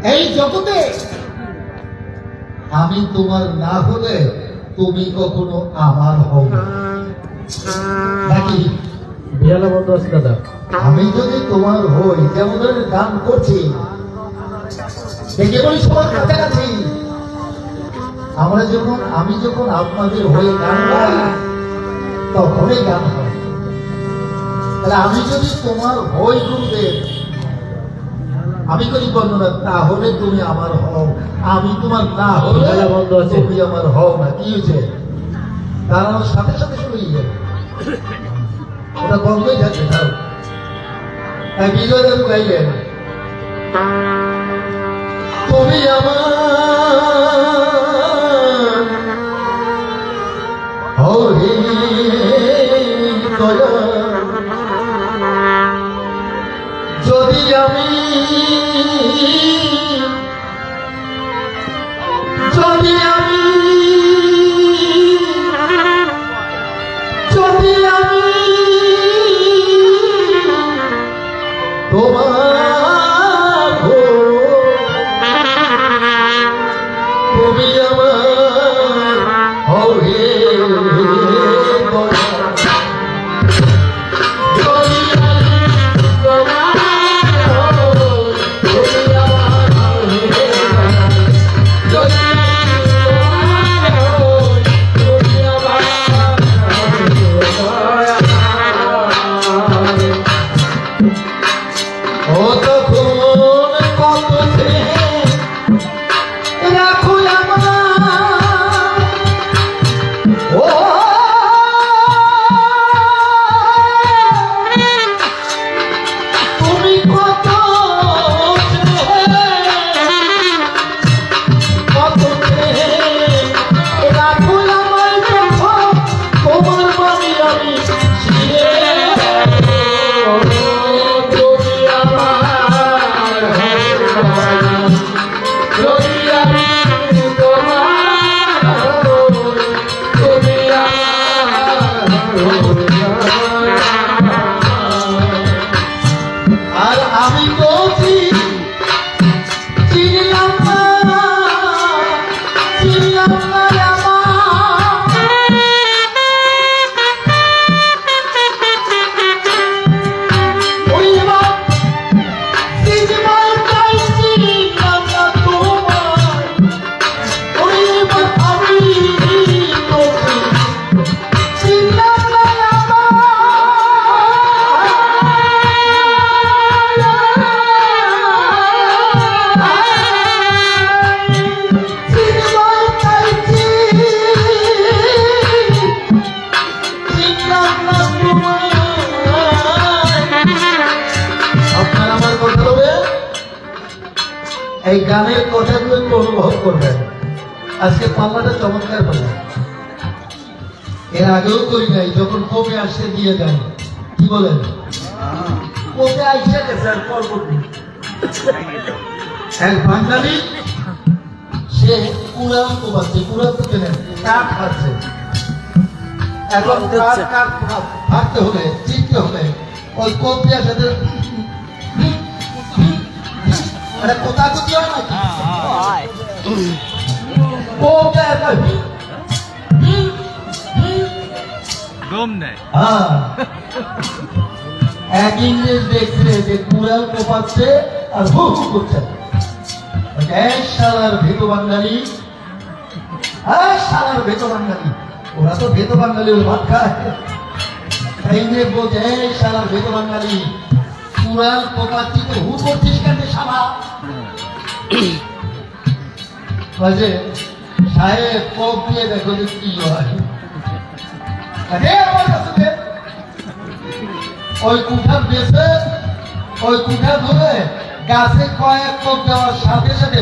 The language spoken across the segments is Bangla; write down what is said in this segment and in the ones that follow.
এই জগতে আমি তোমার না হলে তুমি কখনো আমার হও না। নাকি বিয়ালা বন্ধ আছে দাদা। আমি যদি তোমার হই, যেমন ধরে গান করছি, দেখে বলি সবার কাছাকাছি, আমি যখন আপনাদের হয়ে গান গাই তখনই গান হয়। তাহলে আমি যদি তোমার হই গুরুদেব, আমি করি বর্ণনা, তাহলে তুমি আমার হও। আমি তোমার না হলে তুমি আমার হও না। কি হয়েছে? দাঁড়ানোর সাথে সাথে শুরু হয়ে যাবে, ওটা বন্ধই যাচ্ছে। তাই বিজয় দেব গাইলেন, তুমি আমার হরে দয়া, যদি আমি তোমার তুমি আমার হরে এই গানের কথাগুলো একটু অনুভব করবেন। আজকে পাল্লাটা চমৎকার পাল্লা, এর আগেও করি নাই। যখন কমে আসছে দিয়ে দেয়, কি বলেন, কমে আসছে গেছে পরবর্তী এক বাঙালি, সে কুড়াল কোবাচ্ছে, কুড়াল তো কেনেন, কাঠ খাচ্ছে। এখন কাঠ ফাটতে হলে, চিনতে হলে ওই কোপ দেওয়ার সাথে কোথা কোথায় হয় নাকি এক ইংরেজ দেখছে যে কুড়াল কোপাচ্ছে আর হু হু করছে, শালার ভেতো বাঙালি, শালার ভেতো বাঙালি। ওরা তো ভেতো বাঙালি, ওর ভাত খায়। ইংরেজ বলছে, শালার ভেতো বাঙালি, কুড়াল কোপাচ্ছি তো হু করছিস কেন শালা? সাহেব কোপ দিয়ে দেখো যে কি হয়। ওই কুঠা বেছে, ওই কুঠা ধরে গাছে কয়েক কোপ দেওয়ার সাথে সাথে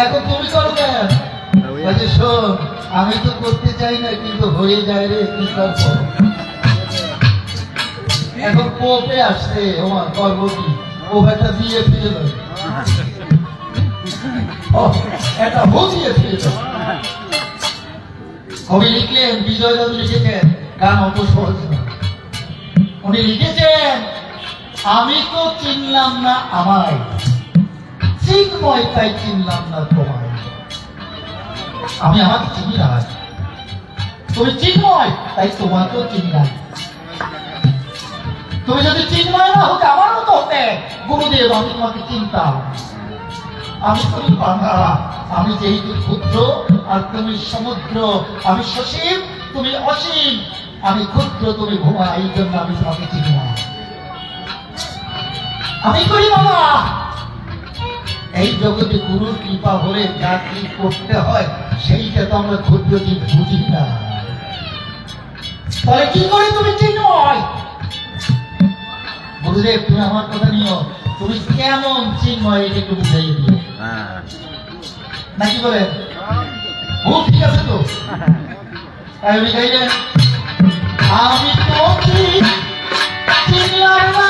এখন তুমি করো কেন? শোন, আমি তো করতে চাই না, কিন্তু হয়ে যায় রে, কি করবো? এখন কোপে আসছে, আমার করব কি? ও একটা দিয়ে ফিরে দেবে, একটা হো দিয়ে ফিরে দেবে। কবি লিখলেন, বিজয় দাদু লিখেছেন, গান অত সহজ না। উনি লিখেছেন আমি তো চিনলাম না আমায়, চিন্ময় তাই চিনলাম না তোমায়। আমি আমাকে চিনি না, তুমি চিন্ময় তাই তোমাকেও চিনলাম। তুমি যদি চিন্ময় না হতে আমারও তো হতে গুরুদেব, আমি তোমাকে চিনতাম। আমি তুমি বাংলা, আমি যেহেতু ক্ষুদ্র আর তুমি সমুদ্র, আমি সসীম তুমি অসীম, আমি ক্ষুদ্র তুমি ভোমা, এই জন্য আমি তোমাকে চিনি না। আমি করি বাবা, এই জগতে গুরুর কৃপা হলে যা কি করতে হয় সেইটা তো আমরা ক্ষুদ্র জীব বুঝি না। তাহলে কি করে তুমি চিন্ময়? গুরুদেব তুমি আমার কথা নিও, তুমি কেমন চিন্ময় এটা একটু বুঝাইয়ে দিও নাকি বলেন? ও ঠিক আছে তো, তাই উনি গাইলেন, আমি তো চিনলাম না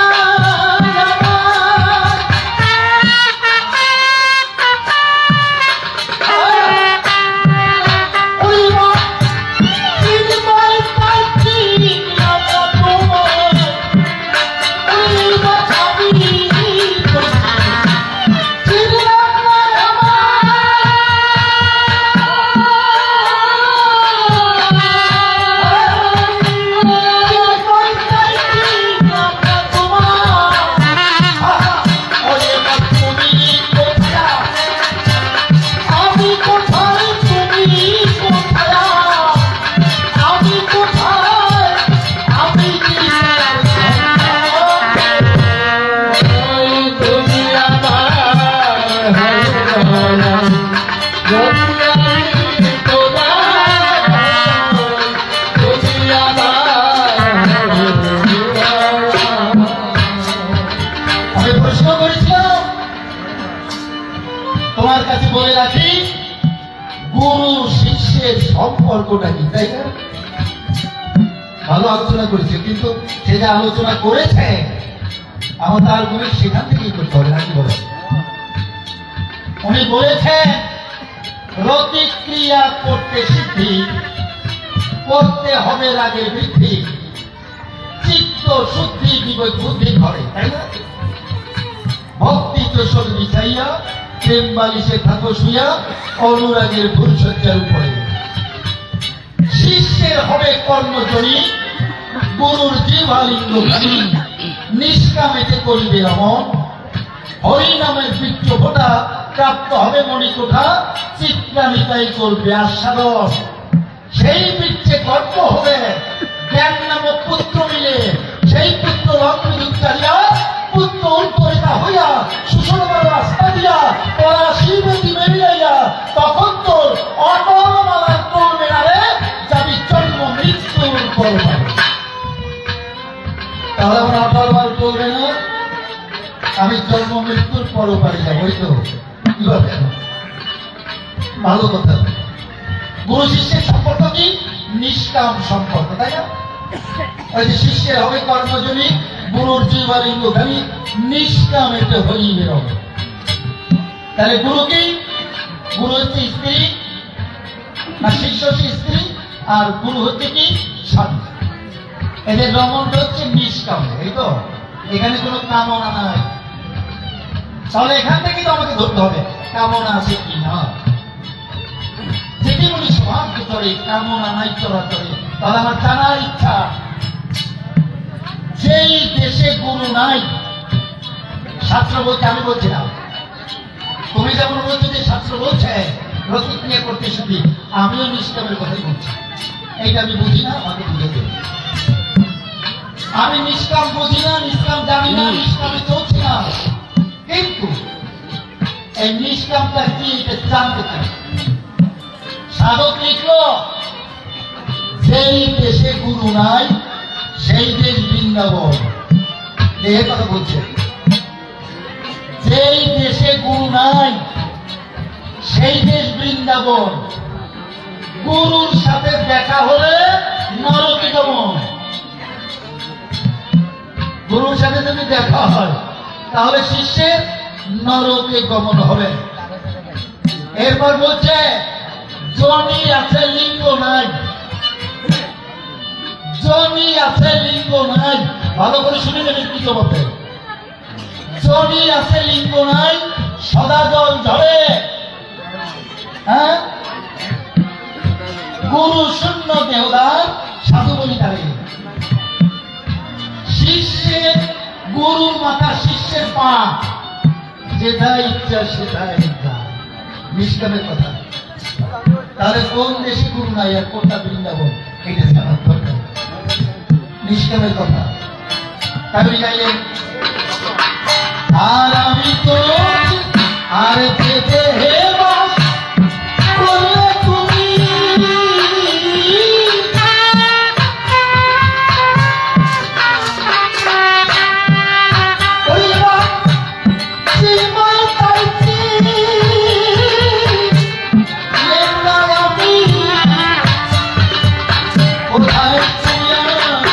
তোমার কাছে বলে রাখি, গুরু শিষ্যের সম্পর্কটা কি, তাই না? ভালো আলোচনা করেছে, কিন্তু সে যে আলোচনা করেছে আমার তার গুরু সেখান থেকেই করতে হবে নাকি বলে? উনি বলেছেন প্রতিক্রিয়া করতে সিদ্ধি, করতে হবে লাগে বৃদ্ধি, চিত্ত শুদ্ধি বিবেক বুদ্ধি ঘরে, তাই না? ভক্তি চোষণ বিছাইয়া প্রেম বালিশে থাকো শুইয়া অনুরাগের ফুলসজ্জার উপরে। শিষ্যের হবে কর্মজনী, গুরুর জিহ্বালিঙ্গ নিষ্কামেতে করিবে রমণ। হরি নামের বৃক্ষ ফোটা প্রাপ্ত হবে মণিকোঠা, চিত্রামিতাই করবে আস্বাদন। সেই বৃক্ষে গর্ব হবে জ্ঞান নামক পুত্র মিলে, সেই পুত্র লক্ষ্মীচারিয়া পুত্র উত্তরিতা হইয়া সুষমার রাস্তা দিয়া পরা শিবতী মেরিয়া, তখন তোর অটলমালার তোর মেলারে যাবি জন্ম মৃত্যুর পরমারে। তাহলে আমার অটলমাল চলবে না, আমি জন্ম মৃত্যুর পরপারে যাবো, ওই তো কি বলেন? ভালো কথা। গুরু শিষ্যের সম্পর্ক কি? নিষ্কাম সম্পর্ক, তাই না? ওই যে শিষ্যের হবে কর্মজনী, গুরুর জিহ্বালিঙ্গ খালি নিষ্কাম এটা হইবে রব। তাহলে গুরু কি? গুরু হচ্ছে স্ত্রী, আর শিষ্য হচ্ছে স্ত্রী, আর গুরু হচ্ছে কি? স্বামী। এদের রমণটা হচ্ছে নিষ্কাম, এই তো, এখানে কোনো কামনা নাই। তাহলে এখান থেকে তো আমাকে ধরতে হবে কামনা আছে কি না। যেটি বলি সমাজ চলে, কামনা নাই চলাচলে, তাহলে আমার জানার ইচ্ছা, যেই দেশে গুরু নাই, শাস্ত্র বলছে, আমি বলছি না, তুমি যেমন বলছো যে শাস্ত্র বলছে প্রতিক্রিয়া করতে শিখি, আমিও নিষ্কামের কথাই বলছি। এইটা আমি বুঝি না, আমাকে বুঝে দেবে। আমি নিষ্কাম বুঝি না, নিষ্কাম জানি না, নিষ্কামে চলছি না, কিন্তু এই নিষ্কামটা কি এটা জানতে চাই। সাধক লিখলো, যেই দেশে গুরু নাই সেই দেশ বৃন্দাবন। এ কথা বলছে, যেই দেশে গুরু নাই সেই দেশ বৃন্দাবন। গুরুর সাথে দেখা হলে নরকে গমন। গুরুর সাথে যদি দেখা হয় তাহলে শিষ্যের নরকে গমন হবে। এরপর বলছে, জনি আছে লিঙ্গ নাই, জনি আছে লিঙ্গ নাই। ভালো করে শুনে নেবেন কি জবাবে। চড়ি আছে লিঙ্গ নাই, সদা জল ঝরে। হ্যাঁ, গুরু শূন্য দেহদার, সাধু বলি তারে। শিষ্যের গুরুর মাথা, শিষ্যের পা, যেটাই ইচ্ছা সেটাই যায়। নিষ্কামের কথা। তাহলে কোন দেশে গুরু নাই আর কোনটা বৃন্দাবন, এটা জানার দরকার। নিষ্কামের কথা। তাহলে গাইলেন, আর আমি তো আর যেতে হে বাস করলে তুমি, ওইবার সীমায় পাইছি লেখা আমি কোথায় ছিলাম,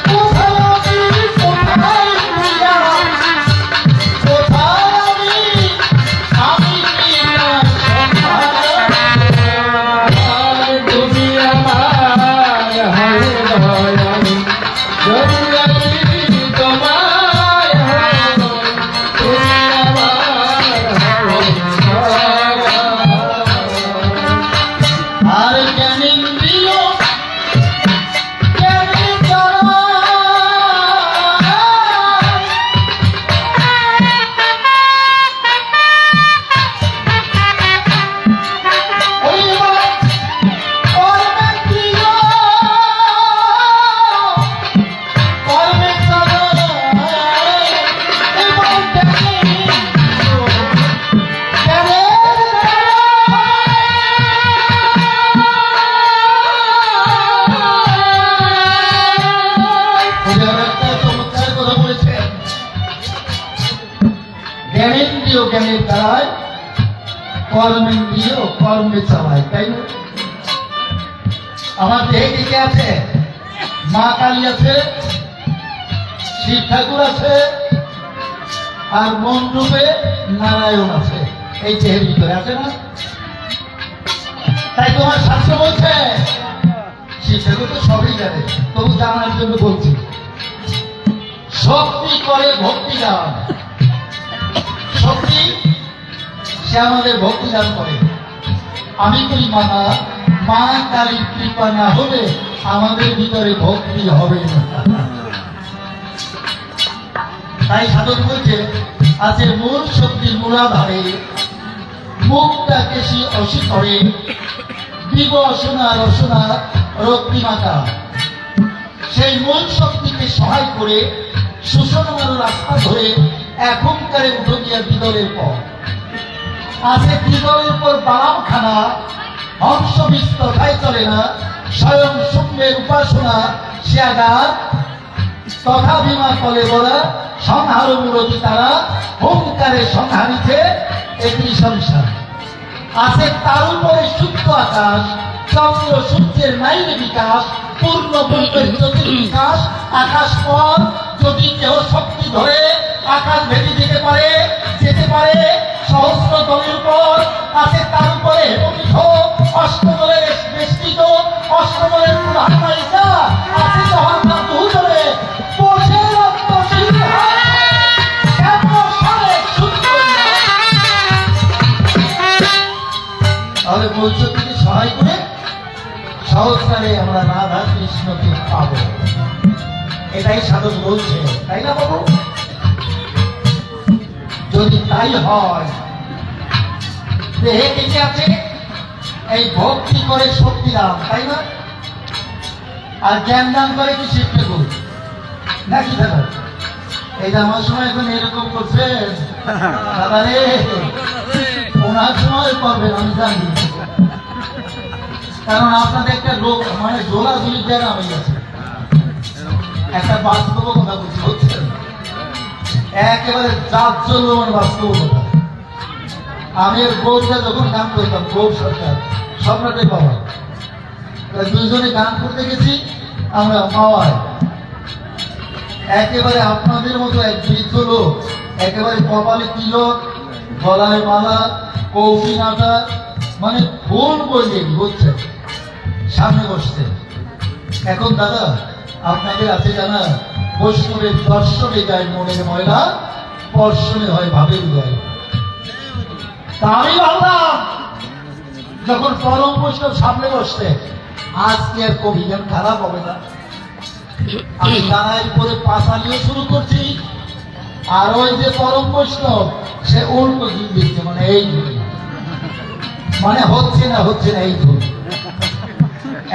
কোথায় আমি, কোথায় ছিলাম, কোথায় আমি কি না তুমি আমার হরে দয়ালু, যদি আমি তোমায় হরে, তুমি আমার হরে দয়ালু। আর জ্ঞানেন্দ্রিয় জ্ঞানে যারা, ওইবার কর্মেন্দ্রিয় কর্মে যারা, এবং জ্ঞানেন্দ্রিয় জ্ঞানেন্দ্রিয় জ্ঞানের দ্বারায়, কর্মেন্দ্রিয় কর্মে চালায়, তাই না? আমার দেহে দিকে আছে মা কালী আছে, শিব ঠাকুর আছে, আর মন রূপে নারায়ণ আছে। এই দেহের ভিতরে আছে না? তাই তোমার শাস্ত্র বলছে, শিব ঠাকুর তো সবই জানে, তবু জানার জন্য বলছি, শক্তি করে ভক্তি দান। শক্তি, সে আমাদের ভক্তি দান করে। আমি করি মানা, মা কালীর কৃপা না হলে আমাদের ভিতরে ভক্তি হবে না। তাই সাধক বলছে, আছে মূল শক্তির মূলাধারে, মুক্তা কেশি অসি করে, বিব অসনা রসনা রক্তিমাতা। সেই মূল শক্তিকে সহায় করে সুষমার রাস্তা ধরে এখনকারে উঠে গিয়া বিদলের পর আছে, বিদলের পর বালামখানা, হংস বিস্তথায় চলে না, স্বয়ং শূন্যের উপাসনা সে আগার, তথা বিমা কলে বলা সংহার মূলতি তারা, হুঙ্কারে সংহারিছে এটি সংসার। আছে তার উপরে শুদ্ধ আকাশ, চন্দ্র সূর্যের নাইলে বিকাশ, পূর্ণ পূর্বের জ্যোতির বিকাশ। আকাশ পথ যদি কেহ শক্তি ধরে, আকাশ ভেঙে যেতে পারে সহস্র দলের উপর। আছে তার উপরে হেমপীঠ, অষ্টদলের বেষ্টিত, অষ্টদলের প্রধান নায়িকা। আছে জহান্নাম বহুদলে, বসে রক্ত সিংহায়, এত সারে সুন্দর। তাহলে বৈদ্যুতিকে সহায় করে সহস্রারে আমরা রাধা কৃষ্ণকে পাবো, এটাই সাধক বলছে, তাই না বাবু? যদি তাই হয়, দেহে বেঁচে আছে এই ভক্তি করে শক্তি দান, তাই না? আর জ্ঞান দান করে কি শিব ঠাকুর নাকি দাদা? এই যে আমার সময় এখন এরকম করছেন দাদা রে, ওনার সময় করবেন আমি জানি, কারণ আপনাদের একটা লোক মানে জোলাজুলির জায়গা হয়ে গেছে। একটা বাস্তব কথা বলছি, বুঝছেন? একেবারে জাজ্জল্যমান বাস্তব কথা। আমি গৌরটা যখন গান করতাম, গৌর সরকার সম্রাটের বাবা, দুইজনে গান করতে গেছি আমরা মাওয়ায়। একেবারে আপনাদের মতো এক বৃদ্ধ লোক, একেবারে কপালে তিলক, গলায় মালা, কৌপি নাটা, মানে ফুল বইয়ে বুঝছেন, সামনে বসছে। এখন দাদা আপনাদের আছে জানা, বৈষ্ণবের দর্শনে যায় মনের ময়লা, স্পর্শনে হয় ভাবের উদয়। তা আমি ভাবলাম যখন পরম বৈষ্ণব সামনে বসতে আজকে আর কবি গান খারাপ হবে না। আমি দাঁড়ায় পরে পাশালিও শুরু করছি, আর ওই যে পরম বৈষ্ণব সে উল্টো দিন দিচ্ছে, মানে এই ধুন, মানে হচ্ছে না এই ধুন।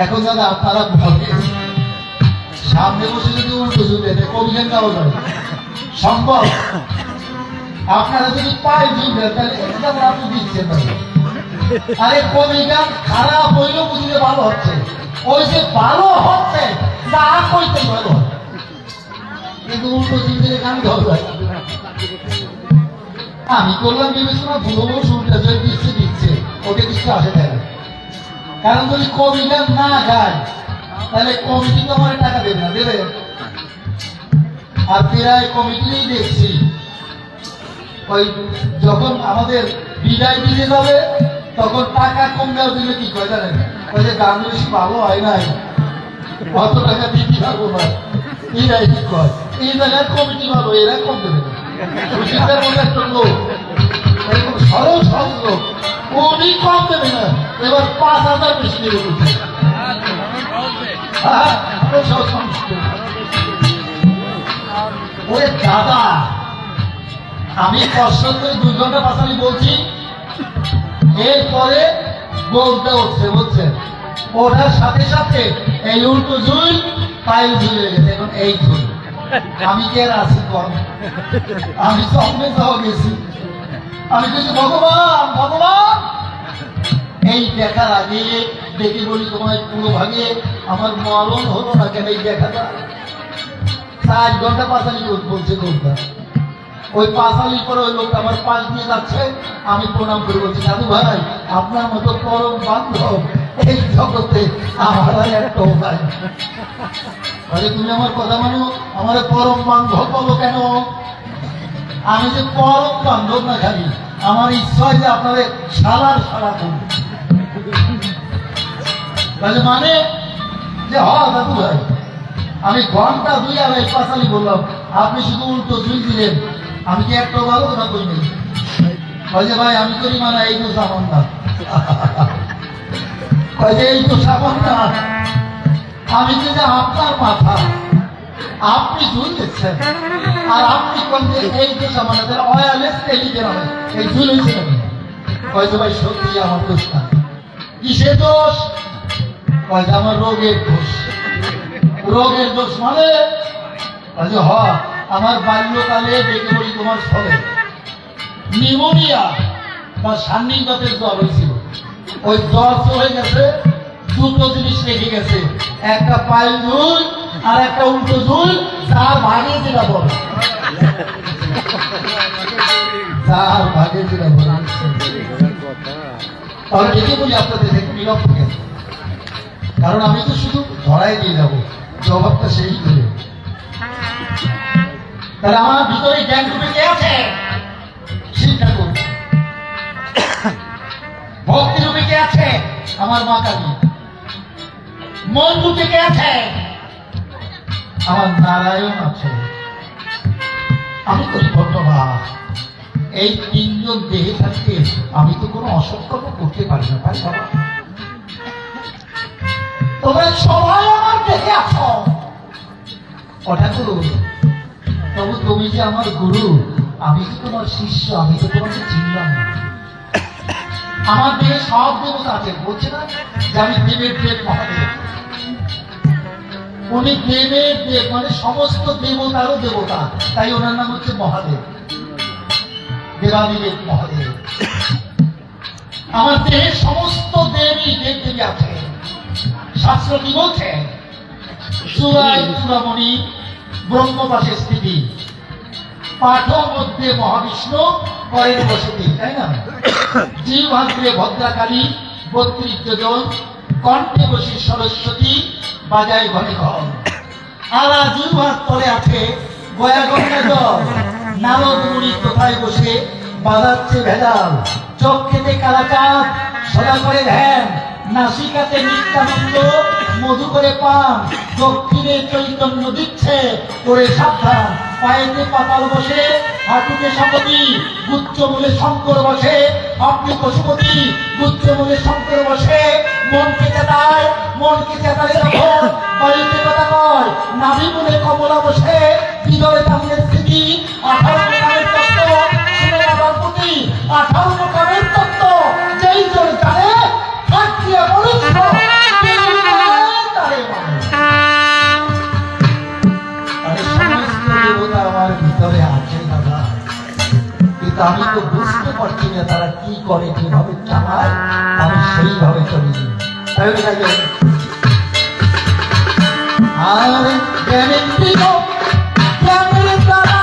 এখন দাদা আপনারা বলেন সামনে বসে যদি উল্টো ঝুলে কবি গান গাওয়া যায় সম্ভব? আপনারা যদি পায়ে ঝুলবেন তাহলে একদম আপনি দিচ্ছেন না। আরে কবি গান খারাপ হইলেও বুঝলে ভালো হচ্ছে, ওই যে ভালো হচ্ছে তা কইতে ভালো হয়, কিন্তু উল্টো ঝুলতে গান গাওয়া যায়। আমি করলাম বিবেচনা ভুলবো শুনতে দিচ্ছে ওকে কিছু আসে যায় না। কারণ যদি কবি গান না গায় তাহলে কমিটি তো আমার টাকা দেবে না, দেবে? আর প্রায় কমিটিই দেখছি ওই যখন আমাদের বিদায় দিতে যাবে তখন টাকা কম দেওয়া দিলে কি কয় জানেন? ওই যে গান বেশি ভালো হয় নাই, অত টাকা দিতে পারবো না, এরাই ঠিক কয়। এই জায়গায় কমিটি ভালো, এরা কম দেবে না। সুশীলদের মধ্যে একটা লোক এরকম সরল সহজ লোক, উনি কম দেবে না, এবার 5,000 বেশি দেবে বুঝছে। ওরে দাদা, আমি কষ্ট করে 2 ঘন্টা পাশালি বলছি, এরপরে বলতে উঠছে বুঝছেন, ওটার সাথে সাথে এই উল্টো ঝুল পায়ে ঝুলে গেছে। এখন এই ঝুল আমি কে আছি কম, আমি সঙ্গে যাওয়া গেছি। আমি কিছু ভগবান ভগবান এই দেখার আগে দেখে বলি তোমার পুরো ভাগে আমার মরণ হলো না কেন? এই দেখাটা 4 ঘন্টা পাশালি বলছে লোকটা, ওই পাশালির পরে ওই লোকটা আমার পাশ দিয়ে যাচ্ছে, আমি প্রণাম করে বলছি দাদু ভাই আপনার মতো পরম বান্ধব এই জগতে আমার একটা উপায়। তুমি আমার কথা মানো, আমার পরম বান্ধব বলো কেন? আমি যে পরম বান্ধব না, খালি আমার ইচ্ছা যে আপনাদের সালার সারা করব। তাহলে মানে যে দাদু ভাই আমি ঘন্টা 2 আড়াই পাশালি বললাম, আপনি শুধু উল্টো ঝুল দিলেন, আমি কি একটা ভালো কথা করি নাই? যে ভাই আমি করি মানে এই তো সাবান না, এই তো সাবান না, আমি যে আপনার মাথা আপনি ঝুল দিচ্ছেন আর আপনি কোন এই তো সাবান ওয়ারলেস টেলিগ্রাম এই ঝুল হয়েছে নাকি? ভাই সত্যি আমার দোষ না। কিসে দোষ? আমার রোগের দোষ। রোগের দোষ মানে আমার বাল্যকালে দেখে বলি তোমার ফলে নিউমোনিয়া বা সান্নিধ্যের জ্বর হয়েছিল, ওই জ্বর হয়ে গেছে, 2টো জিনিস রেখে গেছে, একটা পায়ের ঝুল আর একটা উল্টো ঝুল, যার ভাগে যেটা বলে, যার ভাগে যেটা বলে। তাহলে দেখে বলি আপনাদের দেখে নিরক্ত কেন? কারণ আমি তো শুধু ধরাই দিয়ে যাবো, জবাবটা সেই করে। তাহলে আমার ভিতরে জ্ঞান রূপে কে আছে? শিক্ষা করুন। ভক্তি রূপে কে আছে? আমার মা কালী। মন রূপে কে আছে? আমার নারায়ণ আছে। আমি করি ধন্যবাদ, এই 3জন দেহে থাকতে আমি তো কোনো অসৎকর্ম করতে পারি না, তাই বাবা তোমরা সবাই আমার দেখে আছো। কথা করুন, তবু তুমি যে আমার গুরু, আমি তো তোমার শিষ্য, আমি তো তোমাকে চিনলাম না। আমার দেহে সব দেবতা আছে, বলছে না যে আমি দেবের দেব মহাদেব। উনি দেবের দেব মানে সমস্ত দেবতারও দেবতা, তাই ওনার নাম হচ্ছে মহাদেব, দেবাদিদেব মহাদেব। আমার দেহে সমস্ত দেবী দেব দেবী আছে। শাস্ত্র কি বলছে? চূড়ায় চূড়ামণি ব্রহ্মবাসে স্থিতি, পাঠ মধ্যে মহাবিষ্ণু করেন বসতি, তাই না? জিহ্বাগ্রে ভদ্রাকালী 32 যোজন, কণ্ঠে বসে সরস্বতী, বাজায় ঘনে ঘন। আলা জিহ্বার তলে আছে গয়া গঙ্গা জল, নারদ মুনি কোথায় বসে বাজাচ্ছে ভেজাল। চোখ খেতে কালাচাঁদ সদা করে ধ্যান, নাসিকাতে নিত্যানন্দ, মধু করে পান, দক্ষিণে চৈতন্য দিচ্ছে করে সাবধান। পায়েতে পাতাল বসে, হাঁটুতে সপতি, গুচ্ছ মূলে শঙ্কর বসে। আপনি পশুপতি, গুচ্ছ মূলে শঙ্কর বসে। মনকে চেতায়, মনকে চেতালে তখন বায়ুতে কথা কয়। নাভি মূলে কমলা বসে, হৃদয়ে তামিলের স্মৃতি। 18 প্রকারের তত্ত্ব শুনে আবার প্রতি, 18 প্রকারের তত্ত্ব যেই জন জানে, থাকিয়া বলিষ্ঠ, তারে মানে। আরে সমস্ত দেবতা আমার ভিতরে আছে দাদা, কিন্তু আমি তো বুঝতে পারছি না তারা কি করে, কিভাবে চালায়, আমি সেইভাবে চলি। তাই আর জ্ঞানের দিক, জ্ঞানের দ্বারা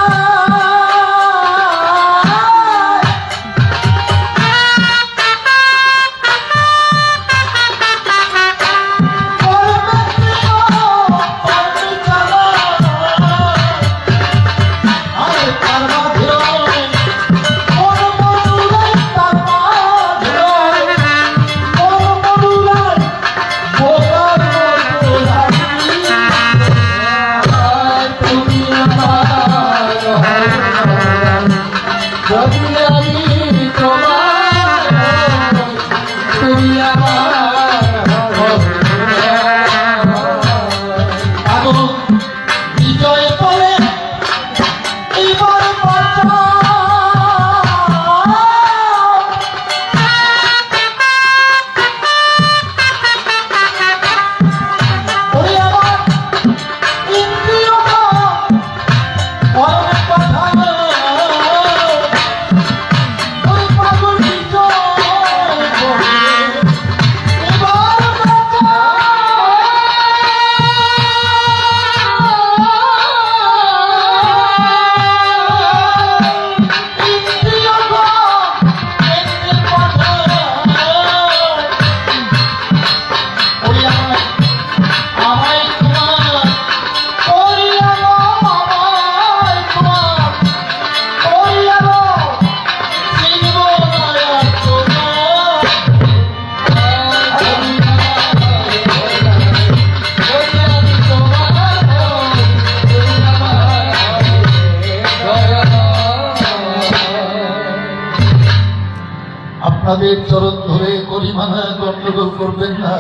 আপনাদের চরণ ধরে গরিমানা গন্ডগোল করবেন না।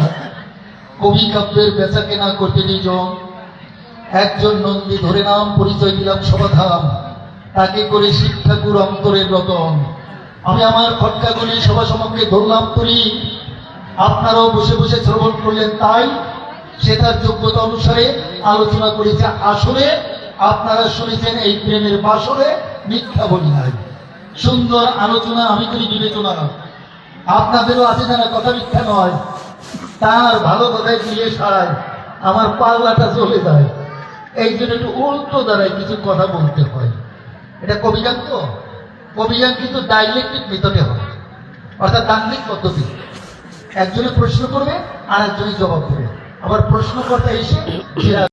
কবি কাব্যের বেচা কেনা করতে নিজন একজন নন্দী ধরে নাম পরিচয় দিলাম সমাধান, তাকে করে শিব ঠাকুর অন্তরের রতন। আমি আমার খটকাগুলি সভা সমক্ষে ধরলাম তুলি, আপনারাও বসে বসে শ্রবণ করলেন, তাই সেটার যোগ্যতা অনুসারে আলোচনা করেছে। আসলে আপনারা শুনেছেন এই প্রেমের বাসরে মিথ্যা বলি নাই। সুন্দর আলোচনা আমি করি বিবেচনা, আপনাদেরও আছে জানা কথা মিথ্যা নয়। তার ভালো কথায় দিয়ে সারায় আমার পাল্লাটা চলে যায়, এই জন্য একটু উল্টো দ্বারায় কিছু কথা বলতে হয়। এটা কবিগান তো, কবিগান কিন্তু ডাইলেক্টিক মেথডে হয়, অর্থাৎ দান্দিক পদ্ধতি। একজনে প্রশ্ন করবে আর একজনে জবাব দেবে, আবার প্রশ্নকর্তা এসে